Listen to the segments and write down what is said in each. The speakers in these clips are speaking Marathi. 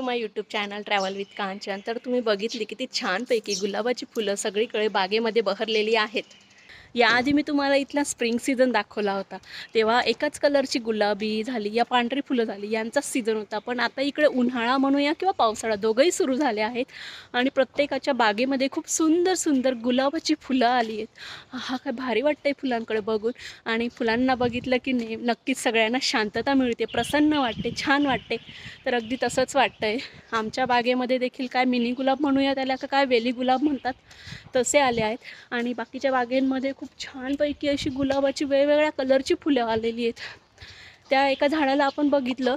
My YouTube channel travel with Kanchan. तर तुम्ही बघितली किती छानपैकी गुलाबाची फुलं सगळीकडे बागेमध्ये बहरलेली आहेत। याआधी मी तुम्हाला इथला स्प्रिंग सीझन दाखवला होता, तेव्हा एकाच कलरची गुलाबी झाली या पांढरी फुलं झाली यांचाच सीझन होता। पण आता इकडे उन्हाळा म्हणूया किंवा पावसाळा दोघंही सुरू झाले आहेत आणि प्रत्येकाच्या बागेमध्ये खूप सुंदर सुंदर गुलाबाची फुलं आली आहेत। हा काय भारी वाटतंय फुलांकडे बघून। आणि फुलांना बघितलं की नक्कीच सगळ्यांना शांतता मिळते, प्रसन्न वाटते, छान वाटते। तर अगदी तसंच वाटतंय आमच्या बागेमध्ये देखील, काय मिनी गुलाब म्हणूया त्याला का काय वेली गुलाब म्हणतात तसे आले आहेत। आणि बाकीच्या बागेंमध्ये खूप छानपैकी अशी गुलाबाची वेगवेगळ्या कलरची फुलं आलेली आहेत। त्या एका झाडाला आपण बघितलं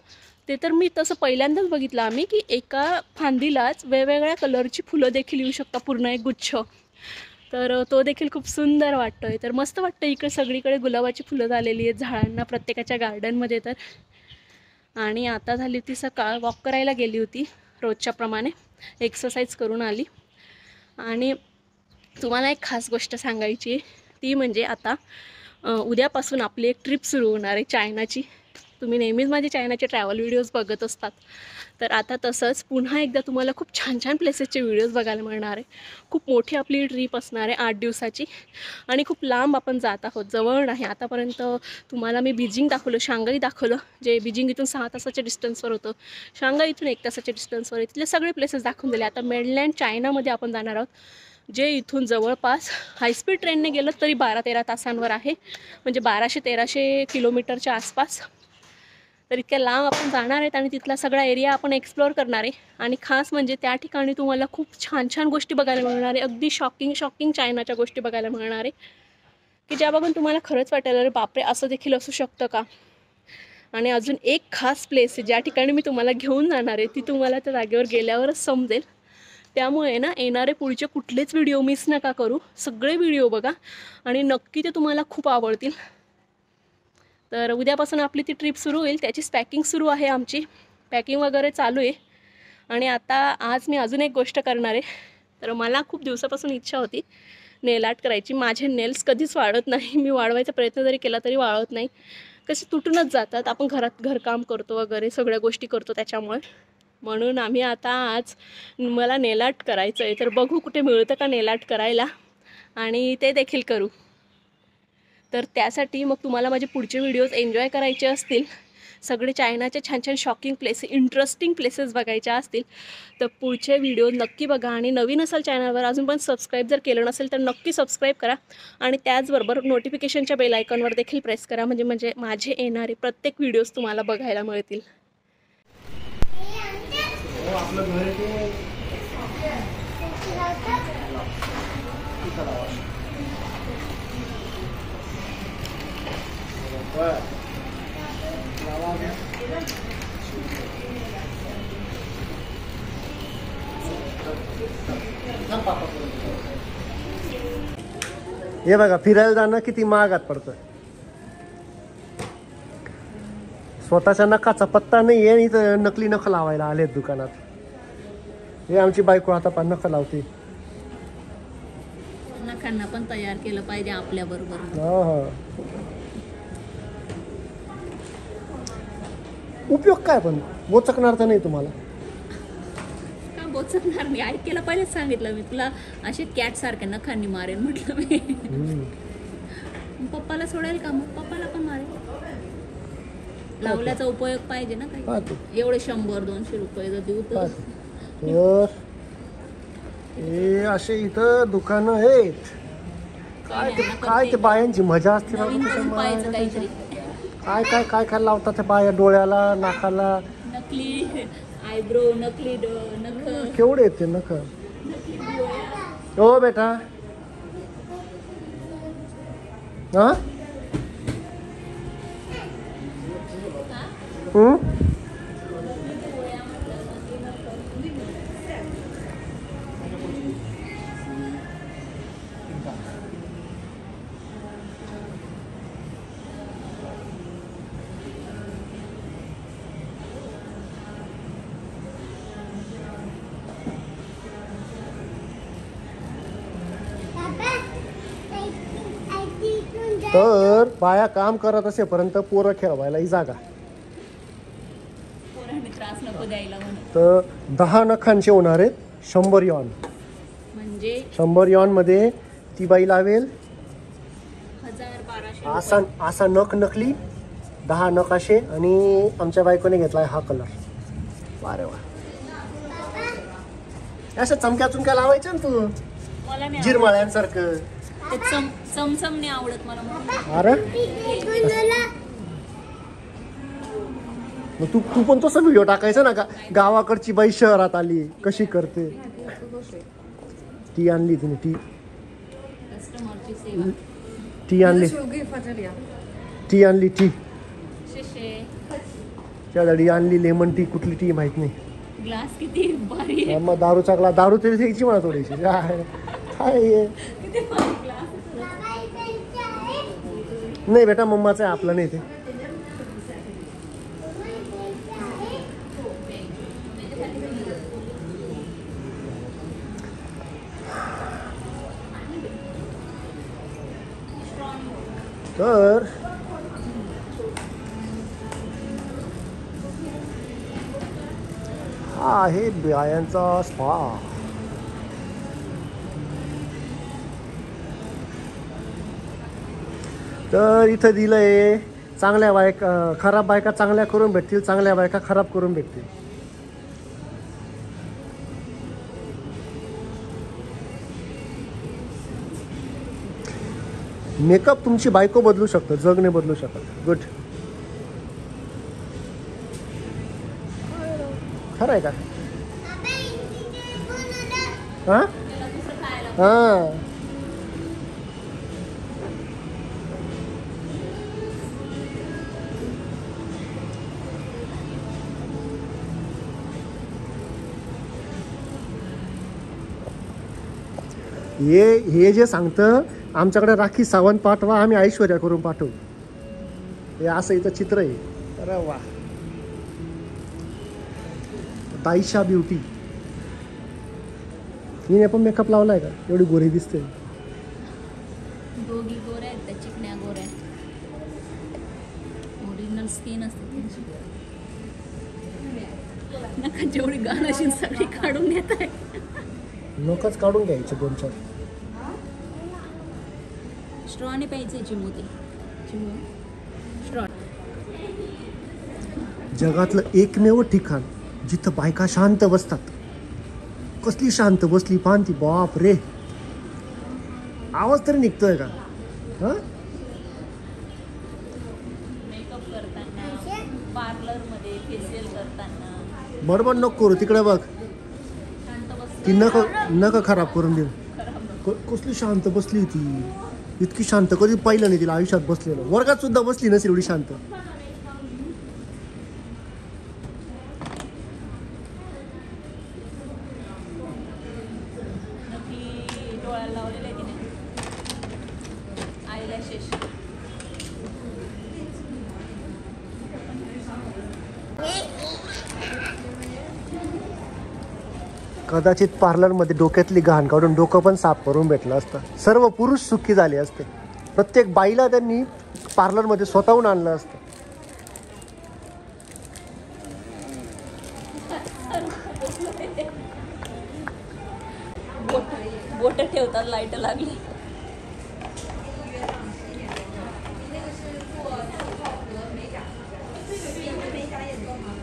ते तर मी तसं पहिल्यांदाच बघितलं आम्ही की एका फांदीलाच वेगवेगळ्या कलरची फुलं देखील येऊ शकतात, पूर्ण एक गुच्छ। तर तो देखील खूप सुंदर वाटतोय। तर मस्त वाटतं इकडे सगळीकडे गुलाबाची फुलं झालेली आहेत झाडांना प्रत्येकाच्या गार्डनमध्ये। तर आणि आता झाली ती सकाळ, वॉक करायला गेली होती रोजच्या प्रमाणे, एक्सरसाइज करून आली। आणि तुम्हाला एक खास गोष्ट सांगायची आहे, ती म्हणजे आता उद्यापासून आपली एक ट्रिप सुरू होणार आहे चायनाची। तुम्ही नेहमीच माझे चायनाचे ट्रॅव्हल व्हिडिओज बघत असतात, तर आता तसंच पुन्हा एकदा तुम्हाला खूप छान छान प्लेसेसचे व्हिडिओज बघायला मिळणार आहे। खूप मोठी आपली ट्रिप असणार आहे 8 दिवसाची आणि खूप लांब आपण जात आहोत, जवळ नाही। आतापर्यंत तुम्हाला मी बीजिंग दाखवलं, शांघाई दाखवलं, जे बीजिंग इथून 6 तासाच्या डिस्टन्सवर होतं, शांघाई इथून 1 तासाच्या डिस्टन्सवर आहे। तिथले सगळे प्लेसेस दाखवून दिले। आता मेनलँड चायनामध्ये आपण जाणार आहोत, जे इथून जवळपास हायस्पीड ट्रेनने गेलं तरी 12-13 तासांवर आहे, म्हणजे 1200-1300 किलोमीटरच्या आसपास। तर इतक्या लांब आपण जाणार आहेत आणि तिथला सगळा एरिया आपण एक्सप्लोअर करणार आहे। आणि खास म्हणजे त्या ठिकाणी तुम्हाला खूप छान छान गोष्टी बघायला मिळणार आहे, अगदी शॉकिंग चायनाच्या गोष्टी बघायला मिळणार आहे, की ज्या बघून तुम्हाला खरंच वाटेल अरे बापरे असं देखील असू शकतं का। आणि अजून एक खास प्लेस आहे ज्या ठिकाणी मी तुम्हाला घेऊन जाणार आहे, ती तुम्हाला त्या जागेवर गेल्यावरच समजेल। त्यामुळे ना येणारे पुढचे कुठलेच व्हिडिओ मिस नका करू, सगळे व्हिडिओ बघा आणि नक्की ते तुम्हाला खूप आवडतील। तर उद्यापासून आपली ती ट्रिप सुरू होईल, त्याचीच पॅकिंग सुरू आहे आमची, पॅकिंग वगैरे चालू आहे। आणि आता आज मी अजून एक गोष्ट करणार आहे। तर मला खूप दिवसापासून इच्छा होती नेल आर्ट करायची। माझे नेल्स कधीच वाढत नाही, मी वाढवायचा प्रयत्न जरी केला तरी वाढत नाही, कसे तुटूनच जातात। आपण घरात घरकाम करतो वगैरे सगळ्या गोष्टी करतो त्याच्यामुळे, म्हणून आम्ही आता आज मला नेल आर्ट करायचं आहे। तर बघू कुठे मिळतं का नेल आर्ट करायला, आणि ते देखील करू। तर त्यासाठी मग तुम्हाला माझे पुढचे व्हिडिओज एन्जॉय करायचे असतील, सगळे चायनाचे छान छान शॉकिंग प्लेसेस, इंटरेस्टिंग प्लेसेस बघायच्या असतील, तर पुढचे व्हिडिओ नक्की बघा। आणि नवीन असाल चॅनलवर, अजून पण सबस्क्राईब जर केलं नसेल तर नक्की सबस्क्राईब करा। आणि त्याचबरोबर नोटिफिकेशनच्या बेल आयकॉनवर देखील प्रेस करा, म्हणजे माझे येणारे प्रत्येक व्हिडिओज तुम्हाला बघायला मिळतील। हे बघा, फिरायला जाणं किती महागात पडतं। स्वतःच्या नखाचा पत्ता नाही आहे, इथं नकली नख लावायला आलेत दुकानात। हे आमची बायको आता पण नख लावते। नखांना पण तयार केलं पाहिजे आपल्या बरोबर। हा, उपयोग काय पण बोचकणार तर नाही तुम्हाला? का बोचकणार नाही, ऐकायला पहिलेच सांगितलं मी तुला, असे कॅट सारख्या नखांनी मारेन म्हटलं मी। पप्पाला सोडेल का मग? पप्पाला पण मारेल। लावल्याचा उपयोग पाहिजे ना काही, एवढे 100-200 रुपये जर देऊ तर हे असे इथं दुकानं आहेत। काय ते बायांची मजा असते ना, काय काय काय काय लावतात त्या बाया डोळ्याला, नाकाला, नकली आयब्रो, नकली नख, केवढे येते नख। हो बेटा, हा तर बाया काम करत असेपर्यंत पोरं खेळवायला ही जागा। त्रास नको द्यायला म्हणून. तर 10 नखांचे होणार आहेत 100 यॉन. म्हणजे 100 यॉन मध्ये ती बाई लावेल 1200 असा नख नकली 10 नख असे. आणि आमच्या बायकोने घेतलाय हा कलर. वा रे वा. असं चमक्या चुमक्या लावायचं ना तू मला नाही जिरमाळ्यांसारखं. ते चमचम नाही आवडत मला म्हणून. अरे मग तू पण तसं व्हिडिओ टाकायचा ना. गावाकडची बाई शहरात आली कशी करते. टी आणली तिने कस्टमरची सेवा. टी आणली टी. शेषे त्यासाठी आणली लेमन टी. कुठली टी माहित नाही. ग्लास किती भारी आहे. मग दारूचा ग्लास. दारू तरी घ्यायची मला थोडीशी. काय किती भारी ग्लास नाही बेटा मम्माचं आहे आपलं नाही ते. तर हा आहे बायांचा स्पा. तर इथं दिलंय चांगल्या बायका खराब बायका चांगल्या करून भेटतील, चांगल्या बायका खराब करून भेटतील. मेकअप तुमची बायको बदलू शकतो, जग नाही बदलू शकत. गुड. खरं आहे का? हां हां. हे जे सांगतं आमच्याकडे राखी सावंत पाठवा, आम्ही ऐश्वर्या करून पाठवू. हे असं इथं चित्र आहे. अरे वा. दाईशा ब्युटी. हिने पण मेकअप लावलाय का? एवढी गोरी दिसते. दोघी गोऱ्या आहेत त्या, चिकण्या गोऱ्या. ओरिजिनल स्किन असते त्यांची. नका जेवढी गाणाशी सगळी काढून घेत आहे. नकच काढून घ्यायचे 2-4. स्ट्रॉने प्यायचे चिमू स्ट्रॉ. जगातलं एकमेव ठिकाण जिथं बायका शांत बसतात. कसली शांत बसली पान ती. बाप रे. आवाज तरी निघतोय का? हा. मेकअप करताना, पार्लर मध्ये फेशियल करताना बडबड नको करू. तिकडे बघ. शांत बस. ती नक खराब करून देऊ. कसली शांत बसली ती. इतकी शांत कधी पाहिलं नाही तिला आयुष्यात बसलेलं. वर्गात सुद्धा बसली नसेल एवढी शांत. नक्की डोळ्याला लावलेलं आहे तिने आयलॅशेस. कदाचित पार्लरमध्ये डोक्यातली घाण काढून डोकं पण साफ करून भेटलं असतं. सर्व पुरुष सुखी झाले असते. प्रत्येक बाईला त्यांनी पार्लरमध्ये स्वतःहून आणलं असतं. बोट ठेवतात लाईट लागली.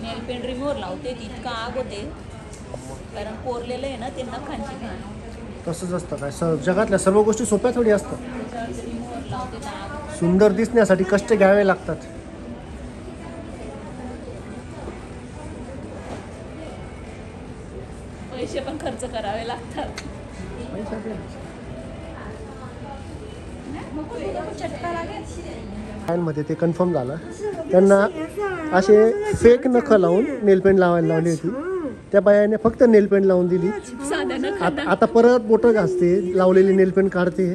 नेल पेंट रिमूव्हर लावते ती. इतका आग होते कारण कोरलेलं आहे ना ते नखांची घाण. तसंच असतं काय. जगातल्या सर्व गोष्टी सोप्या थोडी असतात. रिमूव्हर लावते तर आग. सुंदर दिसण्यासाठी कष्ट घ्यावे लागतात. पैसे पण खर्च करावे लागतात. मध्ये ते कन्फर्म झालं. त्यांना असे फेक नखं लावून नेलपेंट लावायला लावली होती. त्या बायाने फक्त नेलपेंट लावून दिली. आता परत बोटं घासते, लावलेली नेलपेंट काढते.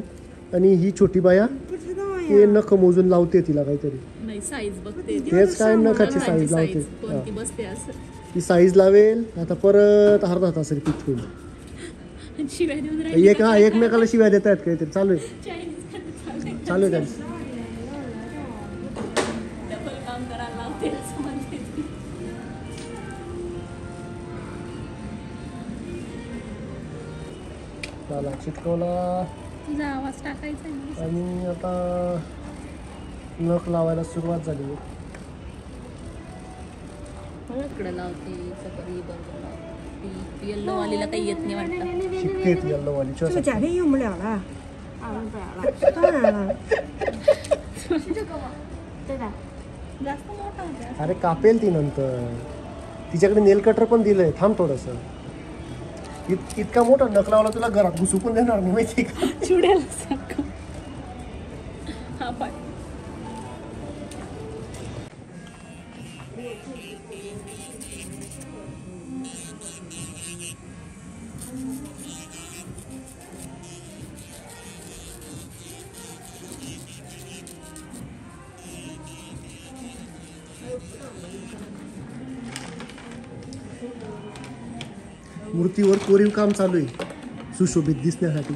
आणि ही छोटी बाया ते नख मोजून लावते तिला काहीतरी. नाही साईज बघते. तेच काय नखाची साईज लावते. कोणती बसते असं. ती साईज लावेल. आता परत अर्धा तास रिपीट होईल. शिव्या देऊन राहिली. एकमेकाला शिव्या देत आहेत काहीतरी चालू आहे. चालू आहे त्यांचं. डबल काम करायला लावते असं म्हणते ती. झाला, चिटकवला तुझा आवाज टाकायचा आहे. आणि आता नख लावायला सुरुवात झाली. इकडे लावते सगळी बरोबर लावते. येल्लो वालीला काही येत नाही वाटतं. शिकते ती येल्लोवाली. 这个假片用不了了，当然了， जास्त मोठा होता. अरे कापेल ती नंतर. तिच्याकडे नेल कटर पण दिलंय. थांब थोडंसं. इतका मोठा नख लावला तुला घरात घुसू पण देणार नाही माहिती का. चुडेल सारखं. हा पाय. मूर्तीवर कोरीव काम चालू आहे सुशोभित दिसण्यासाठी.